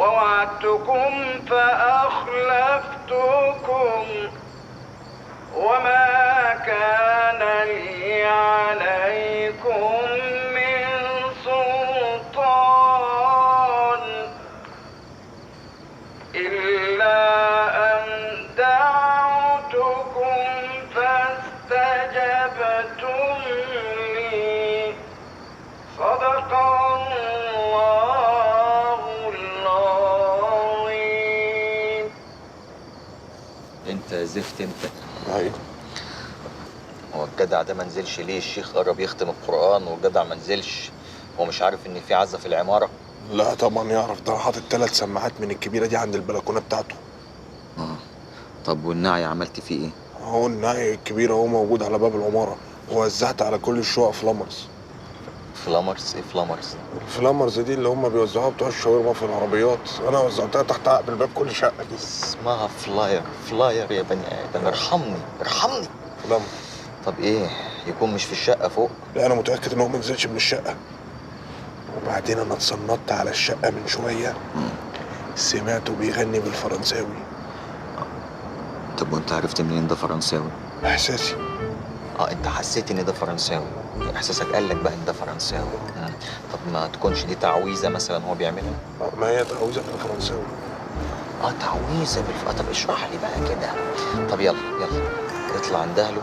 ووعدتكم فأخلفتكم وما كان لي عليكم من سلطان إلا أن دعوتكم فاستجبتم لي صدق الله العظيم. انت زفت انت. ايوه. هو الجدع ده ما نزلش ليه؟ الشيخ قرب يختم القرآن والجدع ما نزلش. هو مش عارف ان في عزة في العمارة؟ لا طبعا يعرف، ده حاطط 3 سماعات من الكبيره دي عند البلكونه بتاعته. طب والنعي عملت فيه ايه؟ هو النهي الكبير اهو موجود على باب العماره، ووزعت على كل الشقق فلامرز. فلامرز؟ ايه فلامرز؟ الفلامرز دي اللي هم بيوزعوها بتوع الشاورما في العربيات، انا وزعتها تحت عقب الباب كل شقه دي. اسمها فلاير. فلاير يا بني ادم، ارحمني ارحمني. فلامر. طب ايه، يكون مش في الشقة فوق؟ لا انا متاكد ان هو ما نزلش من الشقه. وبعدين انا اتصنطت على الشقه من شويه، سمعته بيغني بالفرنساوي. طب وانت عرفت منين ده فرنساوي؟ احساسي. انت حسيت ان ده فرنساوي، احساسك قال لك بقى ان ده فرنساوي. طب ما تكونش دي تعويذة مثلا هو بيعملها؟ ما هي تعويذه بالفرنساوي. تعويذة طب اشرح لي بقى كده. طب يلا يلا اطلع عند اهله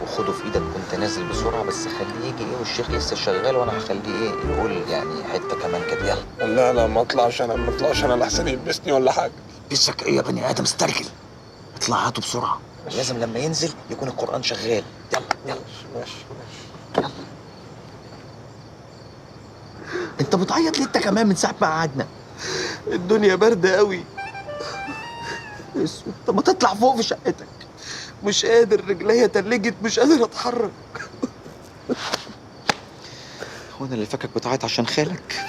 وخده في ايدك وانت نازل بسرعة، بس خليه يجي والشيخ لسه شغال، وانا هخليه يقول يعني حتة كمان كده. يلا. لا ما اطلعش انا لحسن يلبسني ولا حاجه. بسك ايه يا بني ادم استرجل. اطلع هاته بسرعة، لازم لما ينزل يكون القرآن شغال. يلا يلا. ماشي. يلا. انت بتعيط ليه انت كمان من ساعة ما قعدنا؟ الدنيا باردة قوي. اسود. طب ما تطلع فوق في شقتك. مش قادر، رجليا تلجت، مش قادر اتحرك. هو انا اللي فاكرك بتعيط عشان خالك؟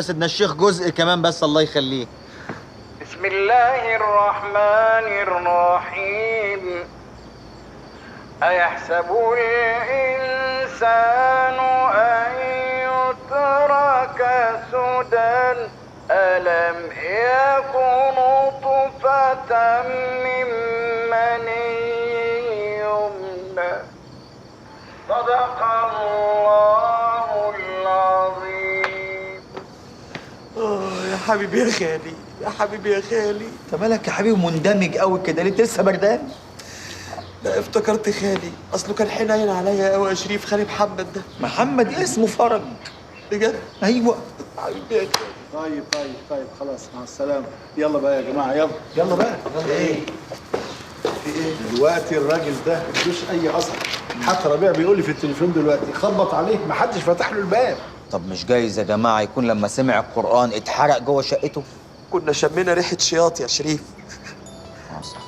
سيدنا الشيخ جزء كمان بس الله يخليك. بسم الله الرحمن الرحيم. أيحسب الإنسان أن يترك سدى ألم يكن نطفة من مني يمنى صدق الله العظيم. يا حبيبي يا خالي، يا حبيبي يا خالي. انت مالك يا حبيبي مندمج قوي كده ليه؟ انت لسه بردان؟ لا افتكرت خالي، اصله كان حنين عليا قوي يا شريف. خالي محمد ده. محمد اسمه فرج. بجد؟ ايوه. حبيبي يا خالي. طيب خلاص مع السلامة. يلا بقى يا جماعة يلا بقى. ايه؟ في ايه؟ دلوقتي الراجل ده ملوش أي أثر. حتى ربيع بيقول لي في التليفون دلوقتي خبط عليه محدش فتح له الباب. طب مش جايز يا جماعة يكون لما سمع القرآن اتحرق جوه شقته؟ كنا شمينا ريحة شياط يا شريف. صح.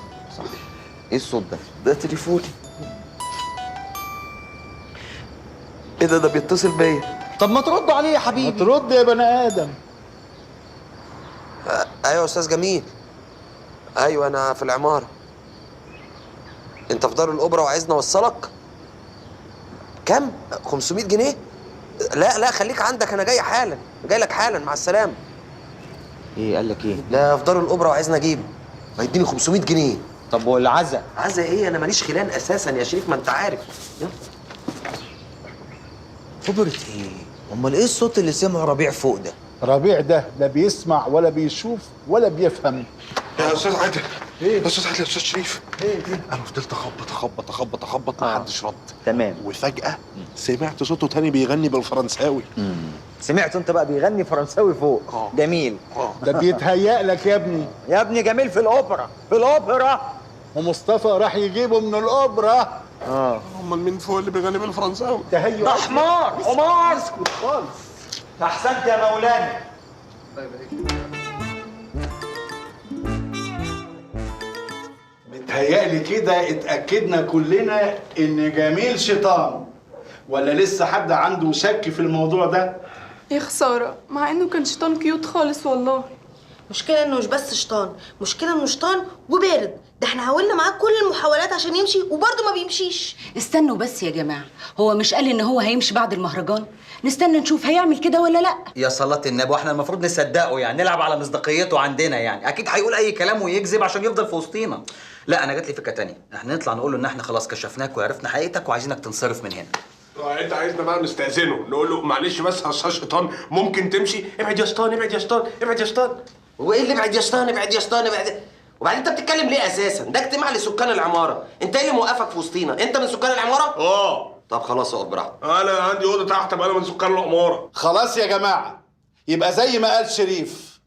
ايه الصوت ده؟ ده تليفوني. ايه ده بيتصل بيا. طب ما تردوا عليه يا ما حبيبي. ترد يا بني آدم. ايوه يا استاذ جميل. ايوه انا في العماره. انت في دار الاوبرا وعايزني اوصلك؟ كم؟ 500 جنيه؟ لا خليك عندك، انا جاي حالا، جاي لك حالا، مع السلامه. ايه قال لك ايه؟ لا في دار الاوبرا وعايزني اجيبه، هيديني 500 جنيه. طب والعزا؟ عزا ايه؟ انا ماليش خلان اساسا يا شريف، ما انت عارف. يلا. خبرة ايه؟ امال ايه الصوت اللي سمعه ربيع فوق ده؟ ربيع ده لا بيسمع ولا بيشوف ولا بيفهم. يا استاذ عادل. ايه؟ يا استاذ عادل، يا استاذ شريف. ايه؟ انا فضلت اخبط ما حدش رد. تمام. وفجأة سمعت صوته تاني بيغني بالفرنساوي. سمعت انت بقى بيغني فرنساوي فوق؟ جميل. ده بيتهيأ لك يا ابني. يا ابني جميل في الاوبرا. ومصطفى راح يجيبه من الأوبرا. امال مين فوق اللي بيغني بالفرنساوي؟ تهيؤ. ده حمار. اسكت خالص. احسنت يا مولانا. متهيألي كده اتأكدنا كلنا إن جميل شيطان، ولا لسه حد عنده شك في الموضوع ده؟ يا خسارة، مع انه كان شيطان كيوت خالص والله. مشكلة انه مش بس شيطان، مشكلة انه شيطان وبارد. ده احنا حاولنا معاه كل المحاولات عشان يمشي وبرضه ما بيمشيش. استنوا بس يا جماعة، هو مش قال ان هو هيمشي بعد المهرجان؟ نستنى نشوف هيعمل كده ولا لا. يا صلاة النبي، واحنا المفروض نصدقه يعني، نلعب على مصداقيته عندنا يعني. اكيد هيقول اي كلام ويكذب عشان يفضل في وسطينا. لا انا جات لي فكرة تانية، احنا نطلع نقول له ان احنا خلاص كشفناك وعرفنا حقيقتك وعايزينك تنصرف من هنا. انت عايزنا بقى نستأذنه نقول له معلش بس يا شيطان ممكن تمشي؟ ابعد يا شيطان، ابعد يا شيطان، ابعد يا شيطان. وايه اللي ابعد يا شيطان، ابعد يا شيطان، ابعد؟ وبعدين انت بتتكلم ليه اساسا؟ ده اجتماع لسكان العماره، انت ايه اللي موقفك في وسطينا؟ انت من سكان العماره؟ طب خلاص اقف براحتك. انا عندي اوضه تحت، انا من سكان العماره. خلاص يا جماعه، يبقى زي ما قال شريف،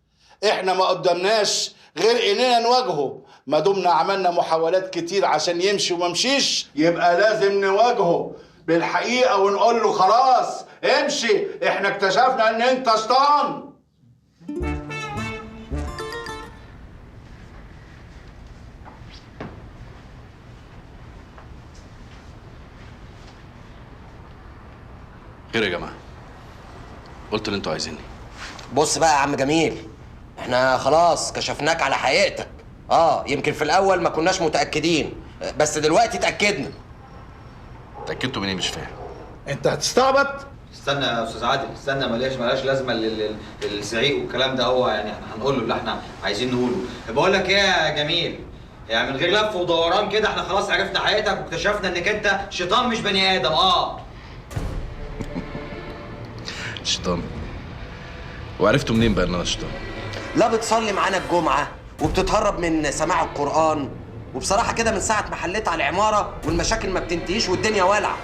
احنا ما قدامناش غير اننا نواجهه. ما دمنا عملنا محاولات كتير عشان يمشي وما مشيش، يبقى لازم نواجهه بالحقيقه ونقول له خلاص امشي، احنا اكتشفنا ان انت شيطان. خير يا جماعه، قلت اللي انتوا عايزيني. بص بقى يا عم جميل، احنا خلاص كشفناك على حقيقتك. يمكن في الاول ما كناش متاكدين، بس دلوقتي اتاكدنا. اتاكدتوا من ايه؟ مش فاهم. انت هتستعبط؟ استنى يا استاذ عادل، استنى، ملهاش لازمه الزعيق والكلام ده. هو يعني احنا هنقول له اللي احنا عايزين نقوله. بقول لك ايه يا جميل، يعني من غير لف ودوران كده، احنا خلاص عرفنا حقيقتك واكتشفنا انك انت شيطان مش بني ادم. شيطان؟ وعرفتوا منين بقى ان انا شيطان؟ لا بتصلي معانا الجمعه وبتتهرب من سماع القران، وبصراحه كده من ساعه ما حليت على العماره والمشاكل ما بتنتهيش والدنيا والعه.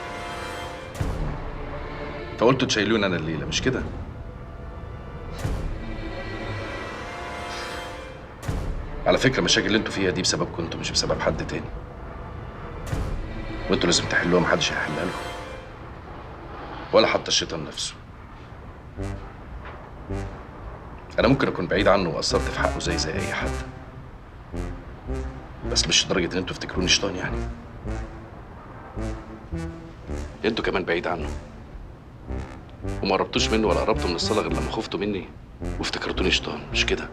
فقلتوا تشيلوني انا الليله، مش كده؟ على فكره المشاكل اللي انتوا فيها دي بسببكم انتوا، مش بسبب حد تاني. وانتوا لازم تحلوها، محدش هيحلها لكم، ولا حتى الشيطان نفسه. انا ممكن اكون بعيد عنه وقصرت في حقه زي اي حد، بس مش لدرجه ان انتوا تفتكروني شيطان يعني. انتوا كمان بعيد عنه، وما قربتوش منه ولا قربتوا من الصلاه غير لما خفتوا مني وافتكرتوني شيطان، مش كده؟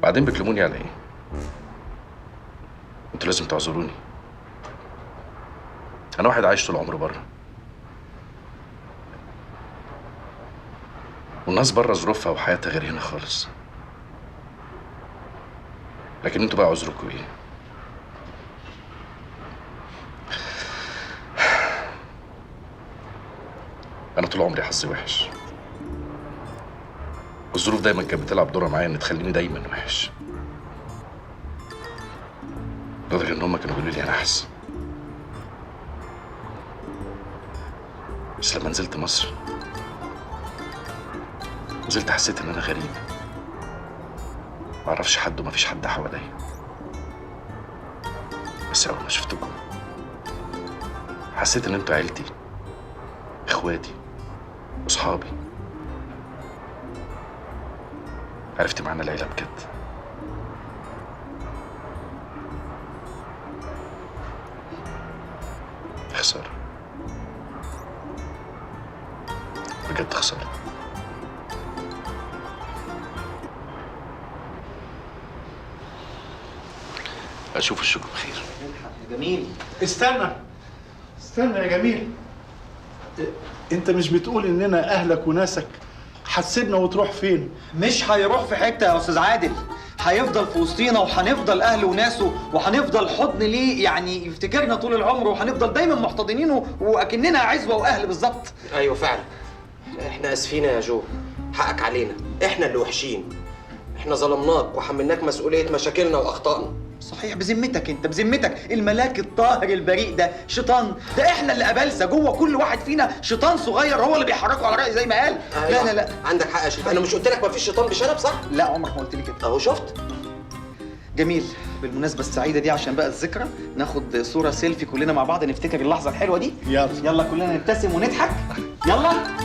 بعدين بتلوموني على ايه؟ انتوا لازم تعذروني. انا واحد عايش طول عمره بره، والناس بره ظروفها وحياتها غير هنا خالص. لكن انتوا بقى عذركم ايه؟ انا طول عمري حظي وحش، والظروف دايما كانت بتلعب دورها معايا ان تخليني دايما وحش، لدرجه ان هم كانوا بيقولوا لي انا احسن. بس لما نزلت مصر، نزلت حسيت ان انا غريب، معرفش حد ومفيش حد حواليا. بس اول ما شفتكم حسيت ان انتوا عيلتي، اخواتي واصحابي. عرفت معنى العيله بجد. خساره، بجد خساره. اشوف الشكر بخير. يا جميل استنى يا جميل، انت مش بتقول اننا اهلك وناسك؟ هتسيبنا وتروح فين؟ مش هيروح في حته يا استاذ عادل، هيفضل في وسطينا، وهنفضل اهل وناسه، وهنفضل حضن ليه يعني يفتكرنا طول العمر، وهنفضل دايما محتضنينه واكننا عزوه واهل بالظبط. ايوه فعلا، احنا اسفين يا جو، حقك علينا، احنا اللي وحشين، احنا ظلمناك وحملناك مسؤوليه مشاكلنا واخطائنا. صحيح، بذمتك انت، بذمتك الملاك الطاهر البريء ده شيطان؟ ده احنا اللي قبلسه جوه كل واحد فينا شيطان صغير هو اللي بيحركه على رأي زي ما قال. أيوة. لا عندك حق يا شريف، انا مش قلت لك مفيش شيطان بشنب؟ صح؟ لا عمرك ما قلت لي كده. اهو شفت. جميل، بالمناسبة السعيدة دي عشان بقى الذكرى ناخد صورة سيلفي كلنا مع بعض نفتكر اللحظة الحلوة دي. يلا كلنا نبتسم ونضحك. يلا.